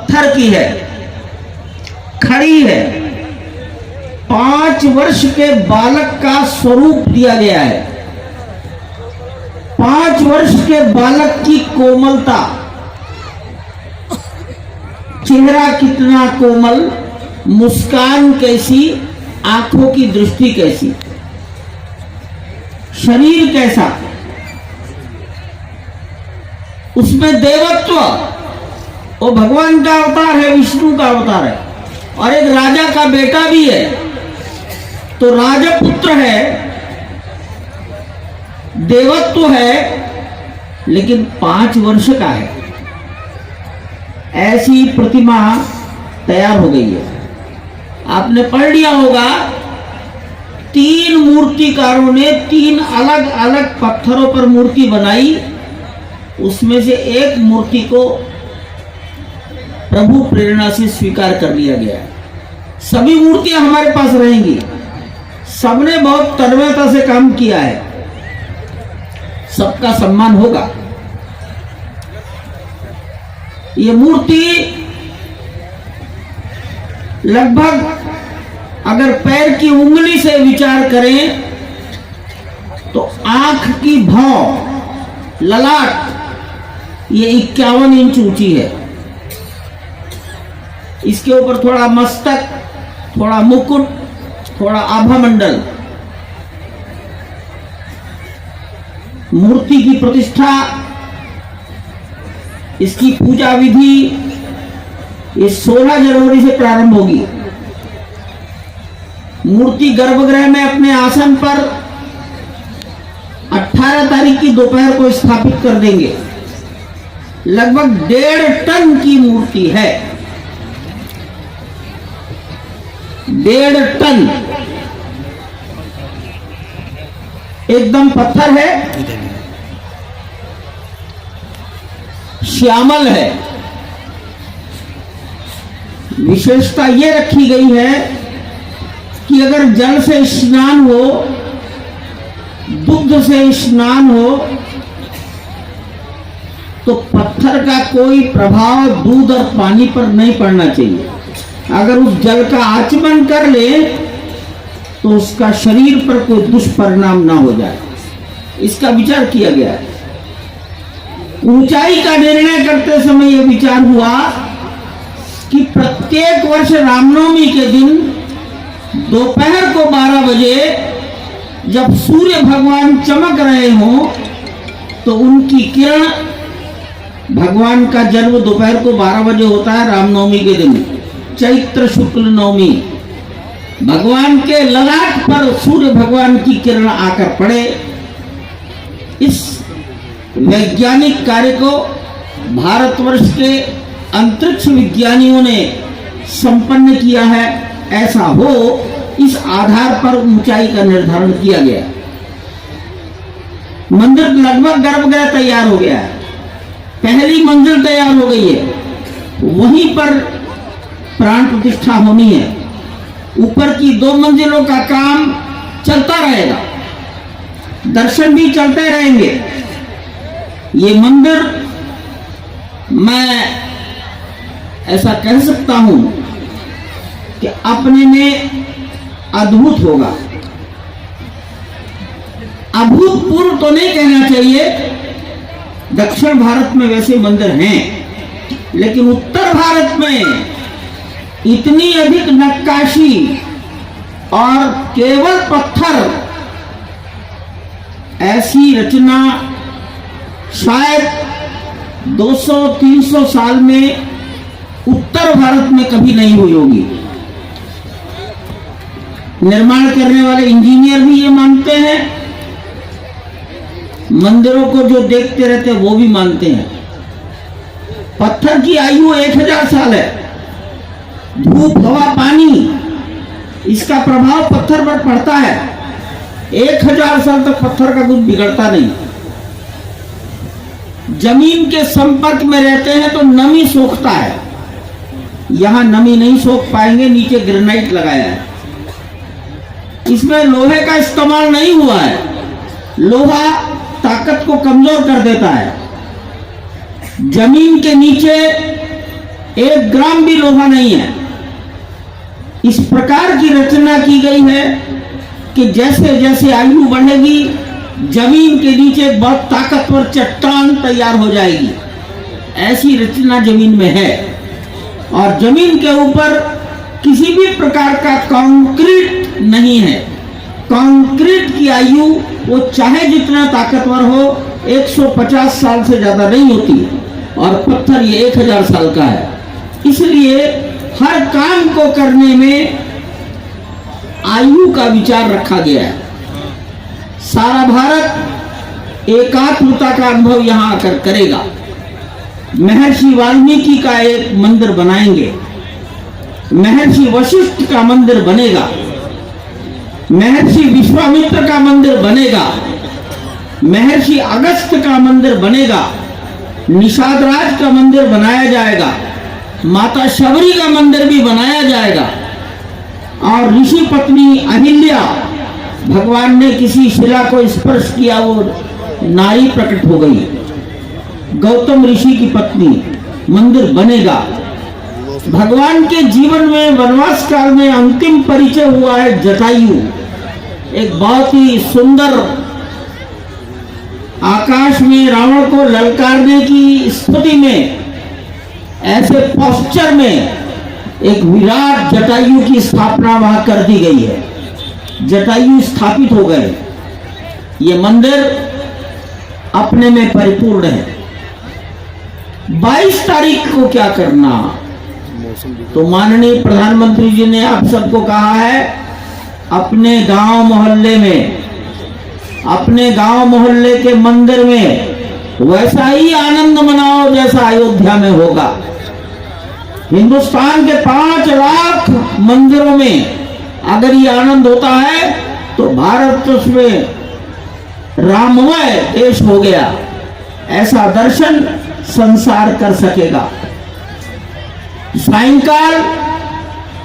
पत्थर की है, खड़ी है। 5 वर्ष के बालक का स्वरूप दिया गया है। 5 वर्ष के बालक की कोमलता, चेहरा कितना कोमल, मुस्कान कैसी, आंखों की दृष्टि कैसी, शरीर कैसा, उसमें देवत्व, वो भगवान का अवतार है, विष्णु का अवतार है, और एक राजा का बेटा भी है, तो राजपुत्र है, देवत्व है, लेकिन 5 वर्ष का है। ऐसी प्रतिमा तैयार हो गई है। आपने पढ़ लिया होगा, 3 मूर्तिकारों ने 3 अलग अलग पत्थरों पर मूर्ति बनाई। उसमें से एक मूर्ति को प्रभु प्रेरणा से स्वीकार कर लिया गया। सभी मूर्तियां हमारे पास रहेंगी, सबने बहुत तन्मयता से काम किया है, सबका सम्मान होगा। ये मूर्ति लगभग अगर पैर की उंगली से विचार करें तो आंख की भौं, ललाट, ये 51 इंच ऊंची है। इसके ऊपर थोड़ा मस्तक, थोड़ा मुकुट, थोड़ा आभा मंडल। मूर्ति की प्रतिष्ठा, इसकी पूजा विधि ये 16 जनवरी से प्रारंभ होगी। मूर्ति गर्भगृह में अपने आसन पर 18 तारीख की दोपहर को स्थापित कर देंगे। लगभग 1.5 टन की मूर्ति है, 1.5 टन। एकदम पत्थर है, श्यामल है। विशेषता ये रखी गई है कि अगर जल से स्नान हो, दुग्ध से स्नान हो, तो पत्थर का कोई प्रभाव दूध और पानी पर नहीं पड़ना चाहिए। अगर उस जल का आचमन कर ले तो उसका शरीर पर कोई दुष्परिणाम ना हो जाए, इसका विचार किया गया है। ऊंचाई का निर्णय करते समय यह विचार हुआ कि प्रत्येक वर्ष रामनवमी के दिन दोपहर को 12 बजे जब सूर्य भगवान चमक रहे हों तो उनकी किरण, भगवान का जन्म दोपहर को 12 बजे होता है रामनवमी के दिन, चैत्र शुक्ल नवमी। भगवान के ललाट पर सूर्य भगवान की किरण आकर पड़े। इस वैज्ञानिक कार्य को भारतवर्ष के अंतरिक्ष विज्ञानियों ने संपन्न किया है। ऐसा हो, इस आधार पर ऊंचाई का निर्धारण किया गया। मंदिर लगभग गर्भगृह तैयार हो गया है, पहली मंजिल तैयार हो गई है, वहीं पर प्राण प्रतिष्ठा होनी है। ऊपर की 2 मंजिलों का काम चलता रहेगा, दर्शन भी चलते रहेंगे। ये मंदिर, मैं ऐसा कह सकता हूं कि अपने में अद्भुत होगा। अभूतपूर्व तो नहीं कहना चाहिए, दक्षिण भारत में वैसे मंदिर हैं, लेकिन उत्तर भारत में इतनी अधिक नक्काशी और केवल पत्थर, ऐसी रचना शायद 200-300 साल में उत्तर भारत में कभी नहीं हुई होगी। निर्माण करने वाले इंजीनियर भी ये मानते हैं, मंदिरों को जो देखते रहते हैं वो भी मानते हैं। पत्थर की आयु 1000 साल है। धूप, हवा, पानी, इसका प्रभाव पत्थर पर पड़ता है। 1000 साल तक पत्थर का कुछ बिगड़ता नहीं। जमीन के संपर्क में रहते हैं तो नमी सोखता है, यहां नमी नहीं सोख पाएंगे। नीचे ग्रेनाइट लगाया है, इसमें लोहे का इस्तेमाल नहीं हुआ है। लोहा ताकत को कमजोर कर देता है। जमीन के नीचे 1 ग्राम भी लोहा नहीं है। इस प्रकार की रचना की गई है कि जैसे जैसे आयु बढ़ेगी जमीन के नीचे एक बहुत ताकतवर चट्टान तैयार हो जाएगी, ऐसी रचना जमीन में है। और जमीन के ऊपर किसी भी प्रकार का कंक्रीट नहीं है। कंक्रीट की आयु वो चाहे जितना ताकतवर हो 150 साल से ज्यादा नहीं होती, और पत्थर ये 1000 साल का है। इसलिए हर काम को करने में आयु का विचार रखा गया है। सारा भारत एकात्मता का अनुभव यहां आकर करेगा। महर्षि वाल्मीकि का एक मंदिर बनाएंगे, महर्षि वशिष्ठ का मंदिर बनेगा, महर्षि विश्वामित्र का मंदिर बनेगा, महर्षि अगस्त्य का मंदिर बनेगा, निषाद राज का मंदिर बनाया जाएगा, माता शबरी का मंदिर भी बनाया जाएगा। और ऋषि पत्नी अहिल्या, भगवान ने किसी शिला को स्पर्श किया, वो नारी प्रकट हो गई, गौतम ऋषि की पत्नी, मंदिर बनेगा। भगवान के जीवन में वनवास काल में अंतिम परिचय हुआ है जटायु, एक बहुत ही सुंदर, आकाश में रावण को ललकारने की स्थिति में, ऐसे पोस्चर में एक विराट जटायु की स्थापना वहां कर दी गई है। जटायु स्थापित हो गए। ये मंदिर अपने में परिपूर्ण है। 22 तारीख को क्या करना, तो माननीय प्रधानमंत्री जी ने आप सबको कहा है, अपने गांव मोहल्ले में, अपने गांव मोहल्ले के मंदिर में वैसा ही आनंद मनाओ जैसा अयोध्या में होगा। हिंदुस्तान के 5 लाख मंदिरों में अगर ये आनंद होता है तो भारत उसमें राममय देश हो गया, ऐसा दर्शन संसार कर सकेगा। सायंकाल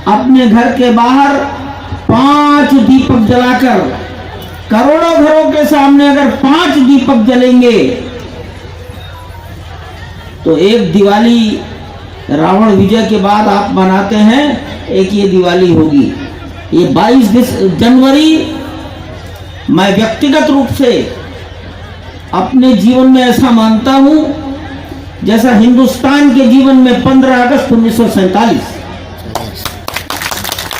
अपने घर के बाहर 5 दीपक जलाकर, करोड़ों घरों के सामने अगर 5 दीपक जलेंगे तो एक दिवाली रावण विजय के बाद आप मनाते हैं, एक ये दिवाली होगी। ये 22 जनवरी मैं व्यक्तिगत रूप से अपने जीवन में ऐसा मानता हूं जैसा हिंदुस्तान के जीवन में 15 अगस्त 1947,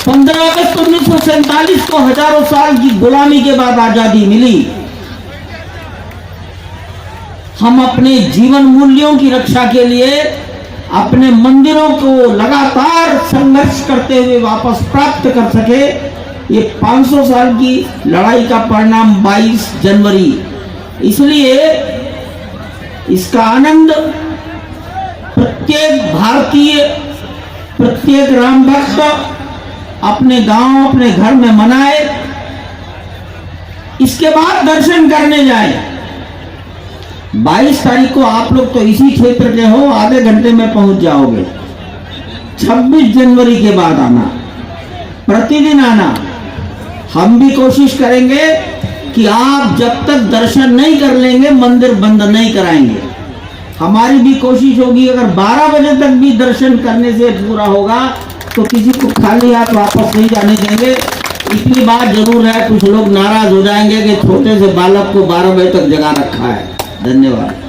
15 अगस्त 1947 को हजारों साल की गुलामी के बाद आजादी मिली। हम अपने जीवन मूल्यों की रक्षा के लिए अपने मंदिरों को लगातार संघर्ष करते हुए वापस प्राप्त कर सके। ये 500 साल की लड़ाई का परिणाम 22 जनवरी। इसलिए इसका आनंद प्रत्येक भारतीय, प्रत्येक राम भक्त अपने गांव, अपने घर में मनाए। इसके बाद दर्शन करने जाए। 22 तारीख को आप लोग तो इसी क्षेत्र के हो, आधे घंटे में पहुंच जाओगे। 26 जनवरी के बाद आना, प्रतिदिन आना। हम भी कोशिश करेंगे कि आप जब तक दर्शन नहीं कर लेंगे मंदिर बंद नहीं कराएंगे। हमारी भी कोशिश होगी, अगर 12 बजे तक भी दर्शन करने से पूरा होगा तो किसी को खाली हाथ वापस नहीं जाने देंगे। इतनी बात जरूर है, कुछ लोग नाराज हो जाएंगे कि छोटे से बालक को 12 बजे तक जगा रखा है। धन्यवाद।